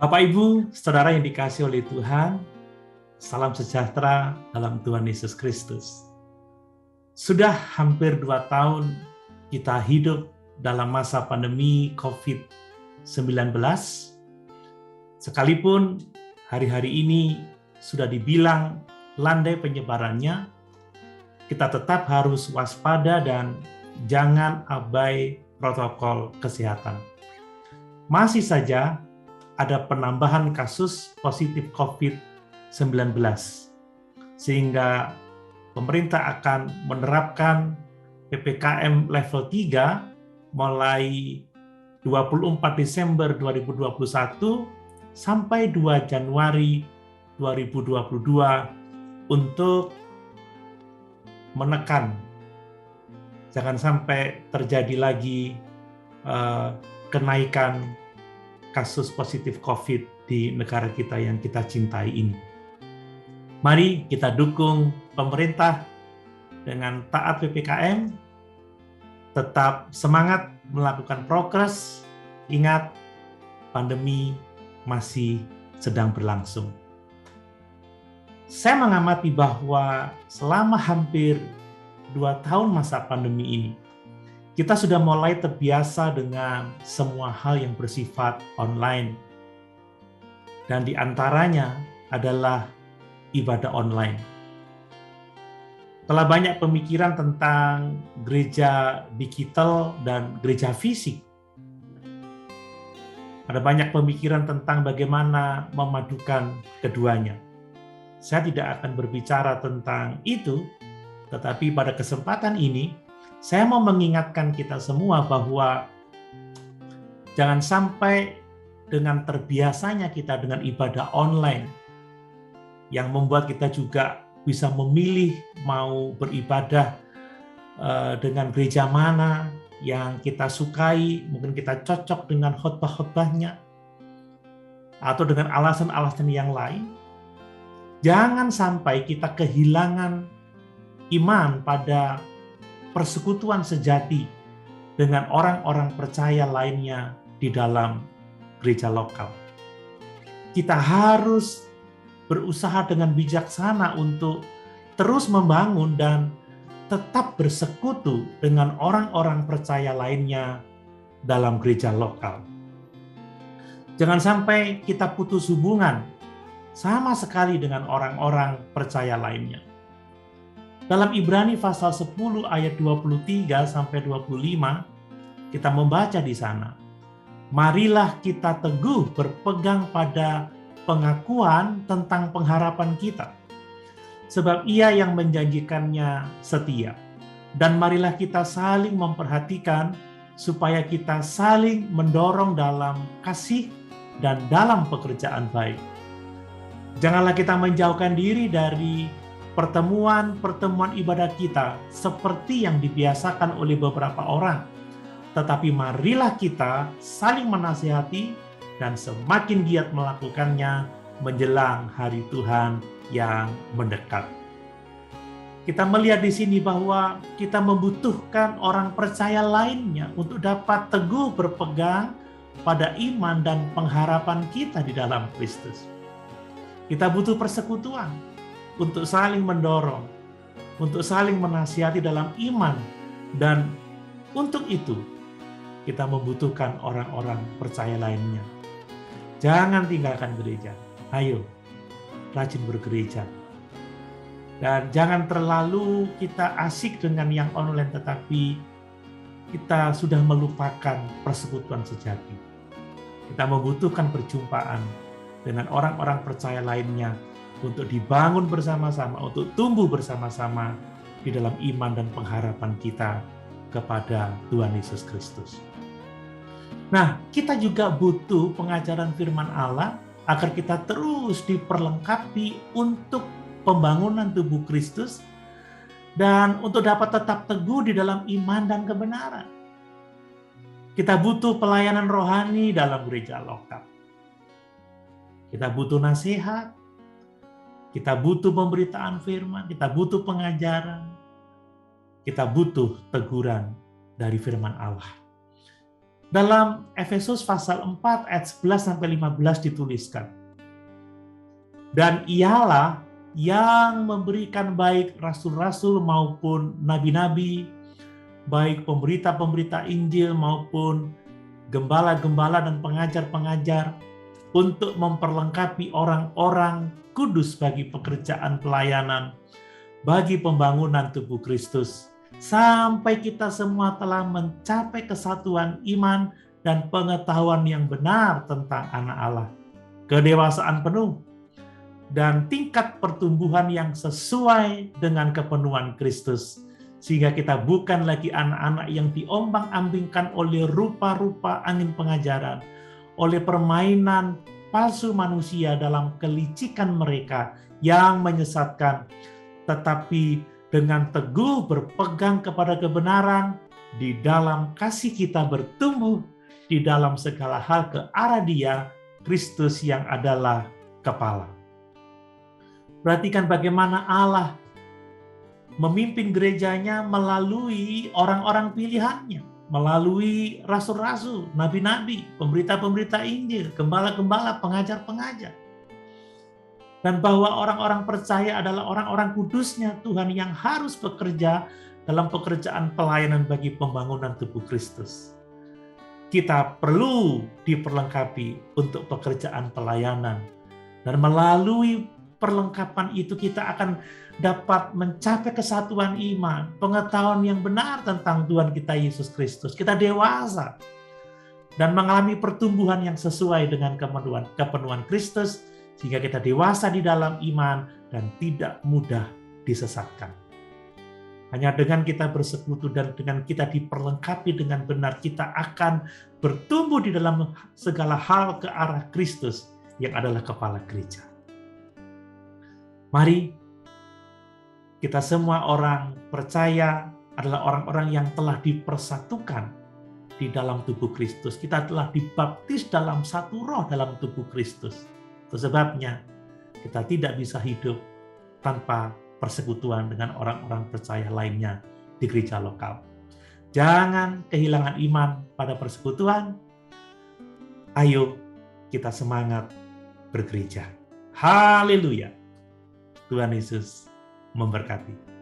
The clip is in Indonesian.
Bapak Ibu, Saudara yang dikasihi oleh Tuhan, salam sejahtera dalam Tuhan Yesus Kristus. Sudah hampir 2 tahun kita hidup dalam masa pandemi COVID-19, sekalipun hari-hari ini sudah dibilang landai penyebarannya, kita tetap harus waspada dan jangan abai protokol kesehatan. Masih saja ada penambahan kasus positif COVID-19, sehingga pemerintah akan menerapkan PPKM level 3 mulai 24 Desember 2021 sampai 2 Januari 2022 untuk menekan jangan sampai terjadi lagi kenaikan kasus positif COVID di negara kita yang kita cintai ini. Mari kita dukung pemerintah dengan taat PPKM, tetap semangat melakukan prokes, ingat pandemi masih sedang berlangsung. Saya mengamati bahwa selama hampir 2 tahun masa pandemi ini, kita sudah mulai terbiasa dengan semua hal yang bersifat online. Dan di antaranya adalah ibadah online. Telah banyak pemikiran tentang gereja digital dan gereja fisik. Ada banyak pemikiran tentang bagaimana memadukan keduanya. Saya tidak akan berbicara tentang itu, tetapi pada kesempatan ini, saya mau mengingatkan kita semua bahwa jangan sampai dengan terbiasanya kita dengan ibadah online yang membuat kita juga bisa memilih mau beribadah dengan gereja mana yang kita sukai, mungkin kita cocok dengan khotbah-khotbahnya, atau dengan alasan-alasan yang lain. Jangan sampai kita kehilangan iman pada persekutuan sejati dengan orang-orang percaya lainnya di dalam gereja lokal. Kita harus berusaha dengan bijaksana untuk terus membangun dan tetap bersekutu dengan orang-orang percaya lainnya dalam gereja lokal. Jangan sampai kita putus hubungan sama sekali dengan orang-orang percaya lainnya. Dalam Ibrani pasal 10 ayat 23 sampai 25, kita membaca di sana, marilah kita teguh berpegang pada pengakuan tentang pengharapan kita, sebab Ia yang menjanjikannya setia. Dan marilah kita saling memperhatikan supaya kita saling mendorong dalam kasih dan dalam pekerjaan baik. Janganlah kita menjauhkan diri dari pertemuan-pertemuan ibadah kita seperti yang dibiasakan oleh beberapa orang. Tetapi marilah kita saling menasihati dan semakin giat melakukannya menjelang hari Tuhan yang mendekat. Kita melihat di sini bahwa kita membutuhkan orang percaya lainnya untuk dapat teguh berpegang pada iman dan pengharapan kita di dalam Kristus. Kita butuh persekutuan untuk saling mendorong, untuk saling menasihati dalam iman, dan untuk itu kita membutuhkan orang-orang percaya lainnya. Jangan tinggalkan gereja, ayo rajin bergereja. Dan jangan terlalu kita asik dengan yang online, tetapi kita sudah melupakan persekutuan sejati. Kita membutuhkan perjumpaan dengan orang-orang percaya lainnya, untuk dibangun bersama-sama, untuk tumbuh bersama-sama di dalam iman dan pengharapan kita kepada Tuhan Yesus Kristus. Nah, kita juga butuh pengajaran firman Allah agar kita terus diperlengkapi untuk pembangunan tubuh Kristus dan untuk dapat tetap teguh di dalam iman dan kebenaran. Kita butuh pelayanan rohani dalam gereja lokal. Kita butuh nasihat, kita butuh pemberitaan firman, kita butuh pengajaran, kita butuh teguran dari firman Allah. Dalam Efesus pasal 4 ayat 11 sampai 15 dituliskan, dan ialah yang memberikan baik rasul-rasul maupun nabi-nabi, baik pemberita-pemberita Injil maupun gembala-gembala dan pengajar-pengajar, untuk memperlengkapi orang-orang kudus bagi pekerjaan pelayanan, bagi pembangunan tubuh Kristus, sampai kita semua telah mencapai kesatuan iman dan pengetahuan yang benar tentang anak Allah, kedewasaan penuh, dan tingkat pertumbuhan yang sesuai dengan kepenuhan Kristus, sehingga kita bukan lagi anak-anak yang diombang-ambingkan oleh rupa-rupa angin pengajaran, oleh permainan palsu manusia dalam kelicikan mereka yang menyesatkan, tetapi dengan teguh berpegang kepada kebenaran, di dalam kasih kita bertumbuh di dalam segala hal ke arah Dia, Kristus yang adalah kepala. Perhatikan bagaimana Allah memimpin gerejanya melalui orang-orang pilihannya, melalui rasul-rasul, nabi-nabi, pemberita-pemberita Injil, gembala-gembala, pengajar-pengajar. Dan bahwa orang-orang percaya adalah orang-orang kudusnya Tuhan yang harus bekerja dalam pekerjaan pelayanan bagi pembangunan tubuh Kristus. Kita perlu diperlengkapi untuk pekerjaan pelayanan. Dan melalui perlengkapan itu kita akan dapat mencapai kesatuan iman, pengetahuan yang benar tentang Tuhan kita Yesus Kristus. Kita dewasa dan mengalami pertumbuhan yang sesuai dengan kepenuhan Kristus, sehingga kita dewasa di dalam iman dan tidak mudah disesatkan. Hanya dengan kita bersekutu dan dengan kita diperlengkapi dengan benar, kita akan bertumbuh di dalam segala hal ke arah Kristus yang adalah kepala gereja. Mari kita semua orang percaya adalah orang-orang yang telah dipersatukan di dalam tubuh Kristus. Kita telah dibaptis dalam satu roh dalam tubuh Kristus. Itu sebabnya kita tidak bisa hidup tanpa persekutuan dengan orang-orang percaya lainnya di gereja lokal. Jangan kehilangan iman pada persekutuan. Ayo kita semangat bergereja. Haleluya. Tuhan Yesus memberkati.